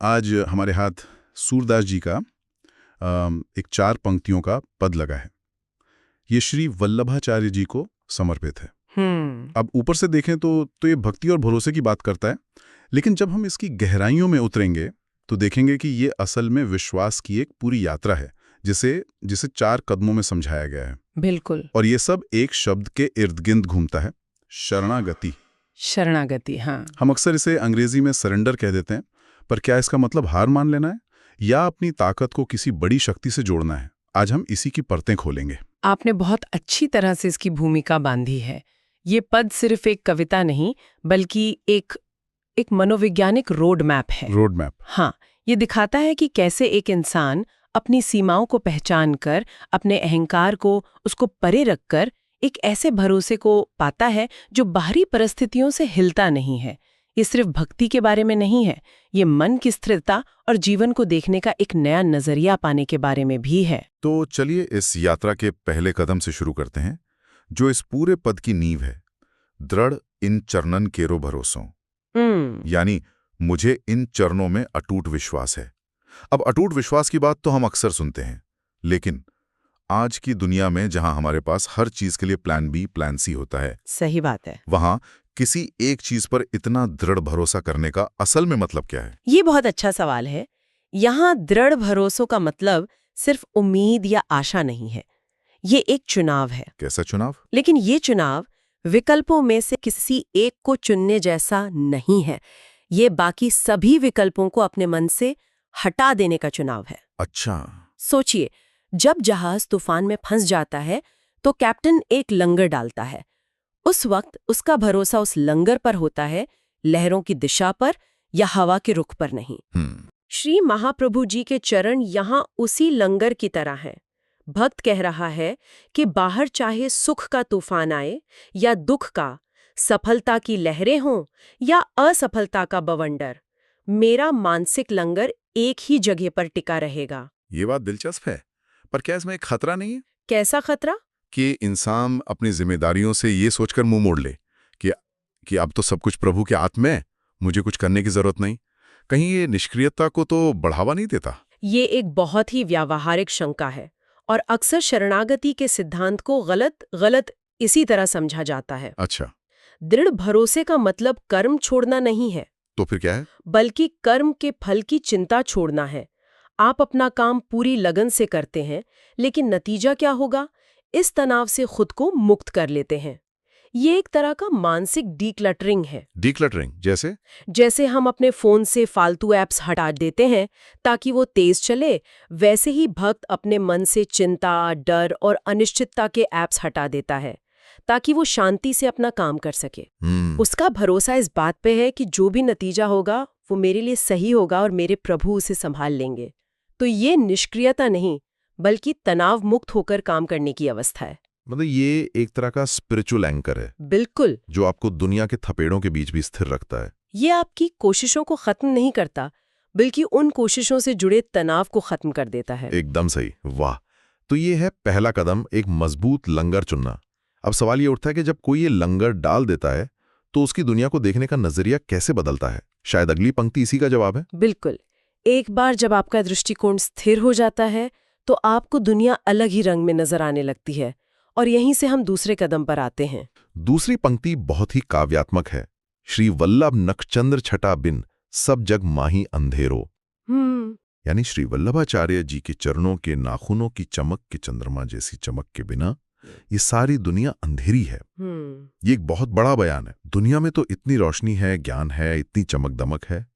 आज हमारे हाथ सूरदास जी का एक 4 पंक्तियों का पद लगा है। ये श्री वल्लभाचार्य जी को समर्पित है। अब ऊपर से देखें तो ये भक्ति और भरोसे की बात करता है, लेकिन जब हम इसकी गहराइयों में उतरेंगे तो देखेंगे कि ये असल में विश्वास की एक पूरी यात्रा है, जिसे 4 कदमों में समझाया गया है। बिल्कुल। और ये सब एक शब्द के इर्द गिर्द घूमता है, शरणागति। शरणागति, हाँ। हम अक्सर इसे अंग्रेजी में सरेंडर कह देते हैं, पर क्या इसका मतलब हार मान लेना है या अपनी ताकत को किसी बड़ी शक्ति से जोड़ना है? आज हम इसी की परतें खोलेंगे। आपने बहुत अच्छी तरह से इसकी भूमिका बांधी है। ये पद सिर्फ एक कविता नहीं, बल्कि एक मनोवैज्ञानिक रोड मैप है। Road map. हाँ, ये दिखाता है कि कैसे एक इंसान अपनी सीमाओं को पहचान कर, अपने अहंकार को उसको परे रखकर एक ऐसे भरोसे को पाता है जो बाहरी परिस्थितियों से हिलता नहीं है। ये सिर्फ भक्ति के बारे में नहीं है, ये मन की स्थिरता और जीवन को देखने का एक नया नजरिया पाने के बारे में भी है। तो चलिए इस यात्रा के पहले कदम से शुरू करते हैं, जो इस पूरे पद की नींव है। दृढ़ इन चरणन केरो भरोसों, यानी मुझे इन चरणों में अटूट विश्वास है। अब अटूट विश्वास की बात तो हम अक्सर सुनते हैं, लेकिन आज की दुनिया में जहां हमारे पास हर चीज के लिए प्लान बी, प्लान सी होता है, सही बात है, वहां किसी एक चीज पर इतना दृढ़ भरोसा करने का असल में मतलब क्या है? ये बहुत अच्छा सवाल है। यहाँ दृढ़ भरोसों का मतलब सिर्फ उम्मीद या आशा नहीं है, ये एक चुनाव है। कैसा चुनाव? लेकिन ये चुनाव विकल्पों में से किसी एक को चुनने जैसा नहीं है। ये बाकी सभी विकल्पों को अपने मन से हटा देने का चुनाव है। अच्छा। सोचिए, जब जहाज तूफान में फंस जाता है तो कैप्टन एक लंगर डालता है। उस वक्त उसका भरोसा उस लंगर पर होता है, लहरों की दिशा पर या हवा के रुख पर नहीं। श्री महाप्रभु जी के चरण यहाँ उसी लंगर की तरह हैं। भक्त कह रहा है कि बाहर चाहे सुख का तूफान आए या दुख का, सफलता की लहरें हों या असफलता का बवंडर, मेरा मानसिक लंगर एक ही जगह पर टिका रहेगा। ये बात दिलचस्प है, पर क्या इसमें एक खतरा नहीं है? कैसा खतरा? कि इंसान अपनी जिम्मेदारियों से ये सोचकर मुंह मोड़ ले कि अब तो सब कुछ प्रभु के हाथ में, मुझे कुछ करने की जरूरत नहीं। कहीं ये निष्क्रियता को तो बढ़ावा नहीं देता? ये एक बहुत ही व्यावहारिक शंका है और अक्सर शरणागति के सिद्धांत को गलत इसी तरह समझा जाता है। अच्छा। दृढ़ भरोसे का मतलब कर्म छोड़ना नहीं है। तो फिर क्या है? बल्कि कर्म के फल की चिंता छोड़ना है। आप अपना काम पूरी लगन से करते हैं, लेकिन नतीजा क्या होगा, इस तनाव से खुद को मुक्त कर लेते हैं। ये एक तरह का मानसिक डीक्लटरिंग है। डीक्लटरिंग जैसे हम अपने फोन से फालतू ऐप्स हटा देते हैं ताकि वो तेज चले, वैसे ही भक्त अपने मन से चिंता, डर और अनिश्चितता के ऐप्स हटा देता है ताकि वो शांति से अपना काम कर सके। उसका भरोसा इस बात पे है कि जो भी नतीजा होगा वो मेरे लिए सही होगा और मेरे प्रभु उसे संभाल लेंगे। तो ये निष्क्रियता नहीं, बल्कि तनाव मुक्त होकर काम करने की अवस्था है। मतलब ये एक तरह का स्पिरिचुअल एंकर है। बिल्कुल। जो आपको दुनिया के थपेड़ों के बीच भी स्थिर रखता है। ये आपकी कोशिशों को खत्म नहीं करता, बल्कि उन कोशिशों से जुड़े तनाव को खत्म कर देता है। एकदम सही, वाह। तो ये है पहला कदम, एक मजबूत लंगर चुनना। अब सवाल ये उठता है कि जब कोई ये लंगर डाल देता है तो उसकी दुनिया को देखने का नजरिया कैसे बदलता है? शायद अगली पंक्ति इसी का जवाब है। बिल्कुल। एक बार जब आपका दृष्टिकोण स्थिर हो जाता है तो आपको दुनिया अलग ही रंग में नजर आने लगती है, और यहीं से हम दूसरे कदम पर आते हैं। दूसरी पंक्ति बहुत ही काव्यात्मक है। श्री वल्लभ नक्षचंद्र छटा बिन सब जग माही अंधेरो। यानी श्री वल्लभाचार्य जी के चरणों के नाखूनों की चमक के चंद्रमा जैसी चमक के बिना ये सारी दुनिया अंधेरी है। ये एक बहुत बड़ा बयान है। दुनिया में तो इतनी रोशनी है, ज्ञान है, इतनी चमक दमक है,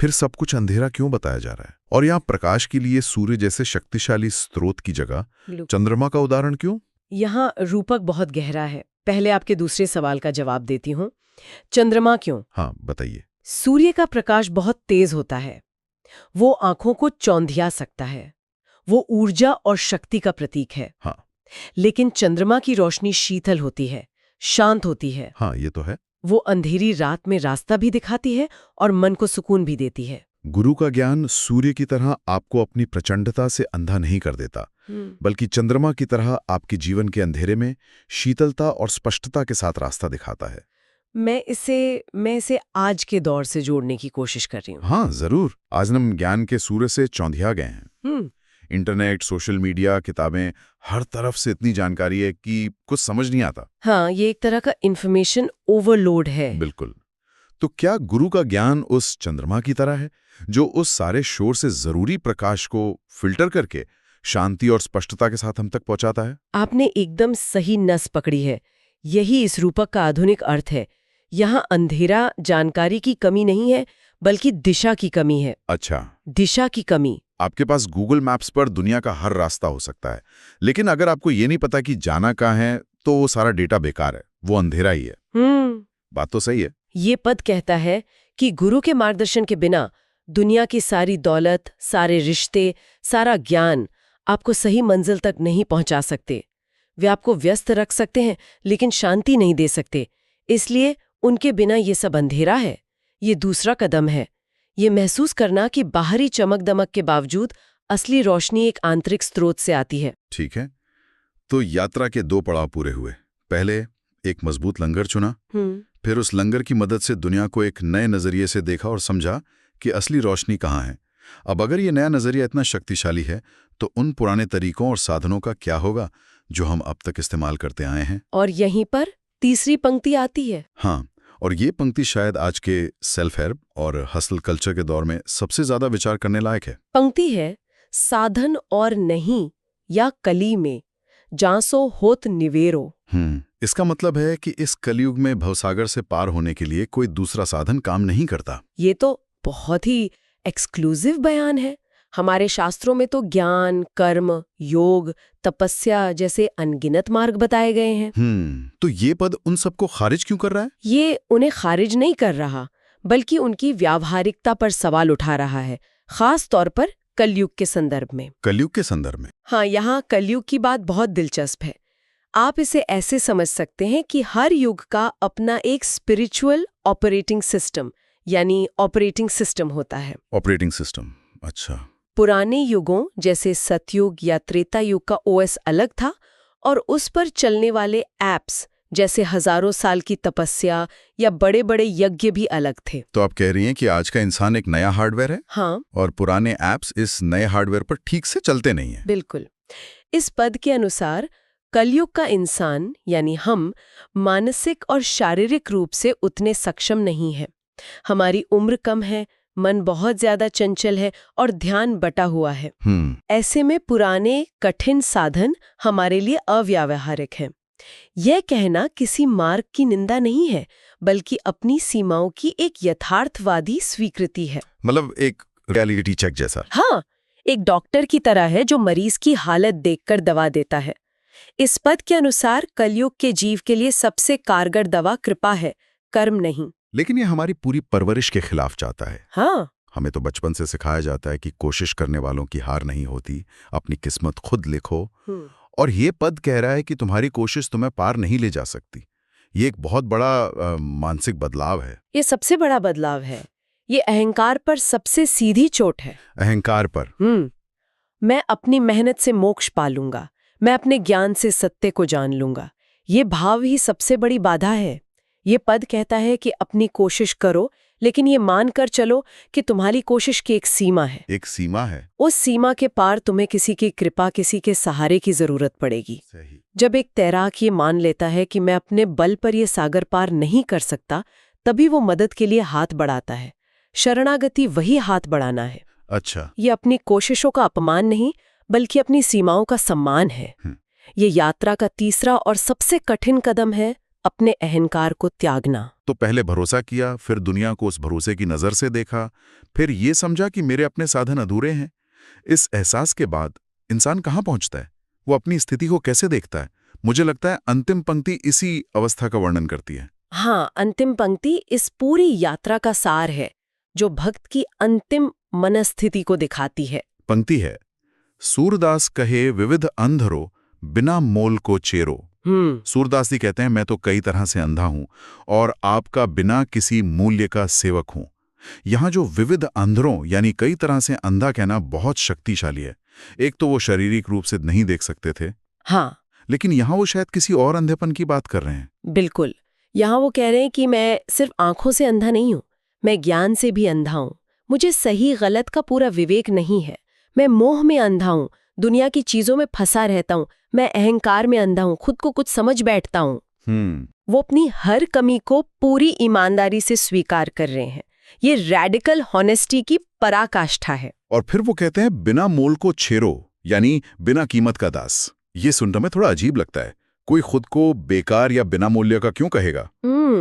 फिर सब कुछ अंधेरा क्यों बताया जा रहा है? और यहाँ प्रकाश के लिए सूर्य जैसे शक्तिशाली स्रोत की जगह चंद्रमा का उदाहरण क्यों? यहाँ रूपक बहुत गहरा है। पहले आपके दूसरे सवाल का जवाब देती हूँ। चंद्रमा क्यों? हाँ, बताइए। सूर्य का प्रकाश बहुत तेज होता है, वो आंखों को चौंधिया सकता है, वो ऊर्जा और शक्ति का प्रतीक है। हाँ। लेकिन चंद्रमा की रोशनी शीतल होती है, शांत होती है। हाँ, ये तो है। वो अंधेरी रात में रास्ता भी दिखाती है और मन को सुकून भी देती है। गुरु का ज्ञान सूर्य की तरह आपको अपनी प्रचंडता से अंधा नहीं कर देता, बल्कि चंद्रमा की तरह आपके जीवन के अंधेरे में शीतलता और स्पष्टता के साथ रास्ता दिखाता है। मैं इसे आज के दौर से जोड़ने की कोशिश कर रही हूँ। हाँ जरूर। आज हम ज्ञान के सूर्य से चौंधिया गए हैं। इंटरनेट, सोशल मीडिया, किताबें, हर तरफ से इतनी जानकारी है कि कुछ समझ नहीं आता। हाँ, ये एक तरह का इंफॉर्मेशन ओवरलोड है। बिल्कुल। तो क्या गुरु का ज्ञान उस चंद्रमा की तरह है जो उस सारे शोर से जरूरी प्रकाश को फिल्टर करके शांति और स्पष्टता के साथ हम तक पहुंचाता है? आपने एकदम सही नस पकड़ी है। यही इस रूपक का आधुनिक अर्थ है। यहाँ अंधेरा जानकारी की कमी नहीं है, बल्कि दिशा की कमी है। अच्छा, दिशा की कमी। आपके पास गूगल मैप्स पर दुनिया का हर रास्ता हो सकता है, लेकिन अगर आपको ये नहीं पता कि जाना कहाँ है, तो वो सारा डेटा बेकार है, वो अंधेरा ही है। बात तो सही है। ये पद कहता है कि गुरु के मार्गदर्शन के बिना दुनिया की सारी दौलत, सारे रिश्ते, सारा ज्ञान आपको सही मंजिल तक नहीं पहुंचा सकते। वे आपको व्यस्त रख सकते हैं, लेकिन शांति नहीं दे सकते। इसलिए उनके बिना ये सब अंधेरा है। ये दूसरा कदम है, ये महसूस करना कि बाहरी चमक दमक के बावजूद असली रोशनी एक आंतरिक स्रोत से आती है। ठीक है, तो यात्रा के 2 पड़ाव पूरे हुए। पहले एक मजबूत लंगर चुना, फिर उस लंगर की मदद से दुनिया को एक नए नजरिए से देखा और समझा कि असली रोशनी कहाँ है। अब अगर ये नया नजरिया इतना शक्तिशाली है, तो उन पुराने तरीकों और साधनों का क्या होगा जो हम अब तक इस्तेमाल करते आए हैं? और यहीं पर तीसरी पंक्ति आती है। हाँ, और ये पंक्ति शायद आज के सेल्फ हेल्प और हसल कल्चर के दौर में सबसे ज्यादा विचार करने लायक है। पंक्ति है, साधन और नहीं या कली में जांसो होत निवेरो। इसका मतलब है कि इस कलयुग में भवसागर से पार होने के लिए कोई दूसरा साधन काम नहीं करता। ये तो बहुत ही एक्सक्लूसिव बयान है। हमारे शास्त्रों में तो ज्ञान, कर्म, योग, तपस्या जैसे अनगिनत मार्ग बताए गए हैं। तो ये पद उन सबको खारिज क्यों कर रहा है? ये उन्हें खारिज नहीं कर रहा, बल्कि उनकी व्यावहारिकता पर सवाल उठा रहा है, खास तौर पर कलयुग के संदर्भ में। कलयुग के संदर्भ में? हाँ, यहाँ कलयुग की बात बहुत दिलचस्प है। आप इसे ऐसे समझ सकते हैं कि हर युग का अपना एक स्पिरिचुअल ऑपरेटिंग सिस्टम यानी ऑपरेटिंग सिस्टम होता है। ऑपरेटिंग सिस्टम, अच्छा। पुराने युगों जैसे सतयुग या त्रेता युग का ओएस अलग था, और उस पर चलने वाले एप्स जैसे हजारों साल की तपस्या या बड़े बड़े यज्ञ भी अलग थे। तो आप कह रही हैं कि आज का इंसान एक नया हार्डवेयर है? हाँ, और पुराने एप्स इस नए हार्डवेयर पर ठीक से चलते नहीं हैं। बिल्कुल। इस पद के अनुसार कलयुग का इंसान यानी हम मानसिक और शारीरिक रूप से उतने सक्षम नहीं है। हमारी उम्र कम है, मन बहुत ज्यादा चंचल है और ध्यान बटा हुआ है। ऐसे में पुराने कठिन साधन हमारे लिए अव्यावहारिक हैं। यह कहना किसी मार्ग की निंदा नहीं है, बल्कि अपनी सीमाओं की एक यथार्थवादी स्वीकृति है। मतलब एक रियलिटी चेक जैसा। हाँ, एक डॉक्टर की तरह है जो मरीज की हालत देखकर दवा देता है। इस पद के अनुसार कलयुग के जीव के लिए सबसे कारगर दवा कृपा है, कर्म नहीं। लेकिन ये हमारी पूरी परवरिश के खिलाफ जाता है। हाँ, हमें तो बचपन से सिखाया जाता है कि कोशिश करने वालों की हार नहीं होती, अपनी किस्मत खुद लिखो। और ये पद कह रहा है कि तुम्हारी कोशिश तुम्हें पार नहीं ले जा सकती। ये एक बहुत बड़ा मानसिक बदलाव है। ये सबसे बड़ा बदलाव है। ये अहंकार पर सबसे सीधी चोट है। अहंकार पर? मैं अपनी मेहनत से मोक्ष पालूंगा, मैं अपने ज्ञान से सत्य को जान लूंगा। ये भाव ही सबसे बड़ी बाधा है। ये पद कहता है कि अपनी कोशिश करो, लेकिन ये मान कर चलो कि तुम्हारी कोशिश की एक सीमा है। एक सीमा है। उस सीमा के पार तुम्हें किसी की कृपा, किसी के सहारे की जरूरत पड़ेगी। सही। जब एक तैराक ये मान लेता है कि मैं अपने बल पर ये सागर पार नहीं कर सकता, तभी वो मदद के लिए हाथ बढ़ाता है। शरणागति वही हाथ बढ़ाना है। अच्छा। ये अपनी कोशिशों का अपमान नहीं, बल्कि अपनी सीमाओं का सम्मान है। ये यात्रा का तीसरा और सबसे कठिन कदम है, अपने अहंकार को त्यागना। तो पहले भरोसा किया, फिर दुनिया को उस भरोसे की नजर से देखा, फिर ये समझा कि मेरे अपने साधन अधूरे हैं। इस एहसास के बाद इंसान कहाँ पहुंचता है? वो अपनी स्थिति को कैसे देखता है? मुझे लगता है अंतिम पंक्ति इसी अवस्था का वर्णन करती है। हाँ, अंतिम पंक्ति इस पूरी यात्रा का सार है, जो भक्त की अंतिम मनस्थिति को दिखाती है। पंक्ति है, सूरदास कहे विविध अंधरो बिना मोल को चेरो। सूरदास जी कहते हैं, मैं तो कई तरह से अंधा हूं और आपका बिना किसी मूल्य का सेवक हूं। यहां जो विविध अंधरों यानी कई तरह से अंधा कहना बहुत शक्तिशाली है। एक तो वो शारीरिक रूप से नहीं देख सकते थे, हाँ, लेकिन यहां वो शायद किसी और अंधेपन की बात कर रहे हैं। बिल्कुल, यहाँ वो कह रहे हैं कि मैं सिर्फ आंखों से अंधा नहीं हूँ, मैं ज्ञान से भी अंधा हूँ। मुझे सही गलत का पूरा विवेक नहीं है। मैं मोह में अंधा हूँ, दुनिया की चीजों में फंसा रहता हूँ। मैं अहंकार में अंधा हूँ, खुद को कुछ समझ बैठता हूँ। वो अपनी हर कमी को पूरी ईमानदारी से स्वीकार कर रहे हैं। ये रैडिकल हॉनेस्टी की पराकाष्ठा है। और फिर वो कहते हैं बिना मोल को छेरो, यानी बिना कीमत का दास। ये सुनने में थोड़ा अजीब लगता है। कोई खुद को बेकार या बिना मूल्य का क्यों कहेगा?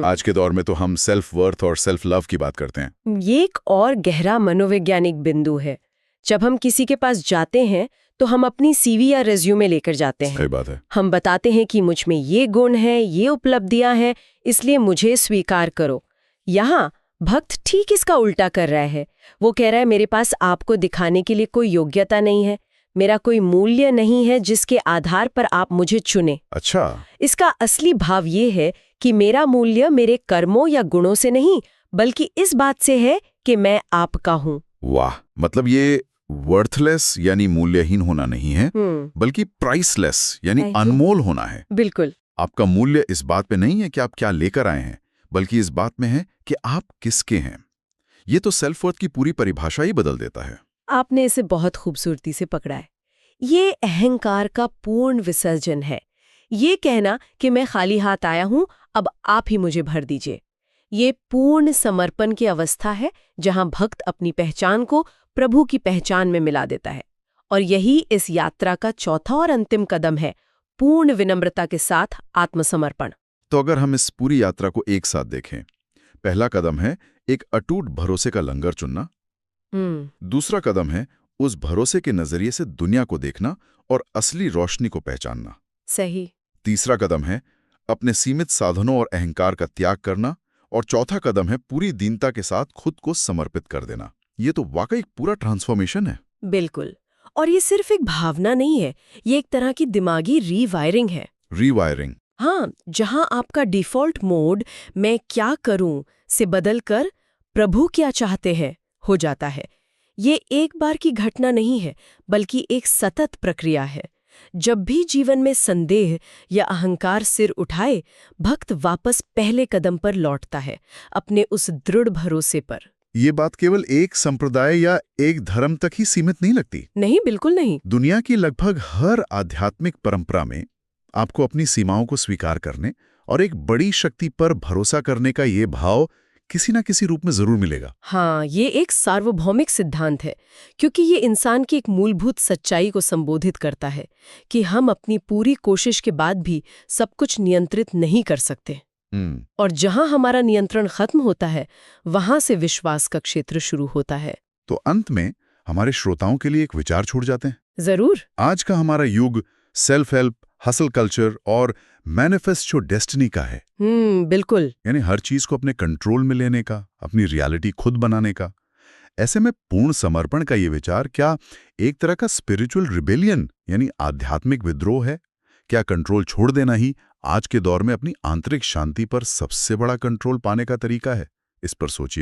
आज के दौर में तो हम सेल्फ वर्थ और सेल्फ लव की बात करते हैं। ये एक और गहरा मनोवैज्ञानिक बिंदु है। जब हम किसी के पास जाते हैं तो हम अपनी सीवी या रेज्यूमे लेकर जाते हैं। सही बात है। हम बताते हैं कि मुझ में ये गुण है, ये उपलब्धियां हैं, इसलिए मुझे स्वीकार करो। यहाँ भक्त ठीक इसका उल्टा कर रहा है। वो कह रहा है मेरे पास आपको दिखाने के लिए कोई योग्यता नहीं है, मेरा कोई मूल्य नहीं है जिसके आधार पर आप मुझे चुने। अच्छा, इसका असली भाव ये है कि मेरा मूल्य मेरे कर्मों या गुणों से नहीं, बल्कि इस बात से है कि मैं आपका हूँ। वाह, मतलब ये वर्थलेस यानी मूल्यहीन होना नहीं है, बल्कि प्राइसलेस यानी अनमोल होना है। बिल्कुल। आपका मूल्य इस बात पे नहीं है कि आप क्या लेकर आए हैं, बल्कि इस बात में है कि आप किसके हैं। ये तो सेल्फ वर्थ की पूरी परिभाषा ही बदल देता है। आपने इसे बहुत खूबसूरती से पकड़ा है। ये अहंकार का पूर्ण विसर्जन है। ये कहना कि मैं खाली हाथ आया हूं, अब आप ही मुझे भर दीजिए। ये पूर्ण समर्पण की अवस्था है जहां भक्त अपनी पहचान को प्रभु की पहचान में मिला देता है। और यही इस यात्रा का चौथा और अंतिम कदम है, पूर्ण विनम्रता के साथ आत्मसमर्पण। तो अगर हम इस पूरी यात्रा को एक साथ देखें, पहला कदम है एक अटूट भरोसे का लंगर चुनना। दूसरा कदम है उस भरोसे के नजरिए से दुनिया को देखना और असली रोशनी को पहचानना। सही। तीसरा कदम है अपने सीमित साधनों और अहंकार का त्याग करना। और चौथा कदम है पूरी दीनता के साथ खुद को समर्पित कर देना। ये तो वाकई एक पूरा ट्रांसफॉर्मेशन है। बिल्कुल। और ये सिर्फ एक भावना नहीं है, ये एक तरह की दिमागी रीवायरिंग है। रीवायरिंग। हाँ, जहां आपका डिफॉल्ट मोड मैं क्या करूं से बदलकर प्रभु क्या चाहते हैं हो जाता है। ये एक बार की घटना नहीं है, बल्कि एक सतत प्रक्रिया है। जब भी जीवन में संदेह या अहंकार सिर उठाए, भक्त वापस पहले कदम पर लौटता है, अपने उस दृढ़ भरोसे पर। ये बात केवल एक संप्रदाय या एक धर्म तक ही सीमित नहीं लगती। नहीं, बिल्कुल नहीं। दुनिया की लगभग हर आध्यात्मिक परंपरा में आपको अपनी सीमाओं को स्वीकार करने और एक बड़ी शक्ति पर भरोसा करने का ये भाव किसी ना किसी रूप में जरूर मिलेगा। हाँ, ये एक सार्वभौमिक सिद्धांत है, क्योंकि ये इंसान की एक मूलभूत सच्चाई को संबोधित करता है कि हम अपनी पूरी कोशिश के बाद भी सब कुछ नियंत्रित नहीं कर सकते। और जहां हमारा नियंत्रण खत्म होता है, वहां से विश्वास का क्षेत्र शुरू होता है। तो अंत में हमारे श्रोताओं के लिए एक विचार छोड़ जाते हैं। जरूर। आज का हमारा युग सेल्फ हेल्प, हसल कल्चर और मैनिफेस्टो डेस्टिनी का है। बिल्कुल। यानी हर चीज को अपने कंट्रोल में लेने का, अपनी रियलिटी खुद बनाने का। ऐसे में पूर्ण समर्पण का ये विचार क्या एक तरह का स्पिरिचुअल रिबेलियन यानी आध्यात्मिक विद्रोह है? क्या कंट्रोल छोड़ देना ही आज के दौर में अपनी आंतरिक शांति पर सबसे बड़ा कंट्रोल पाने का तरीका है? इस पर सोचिए।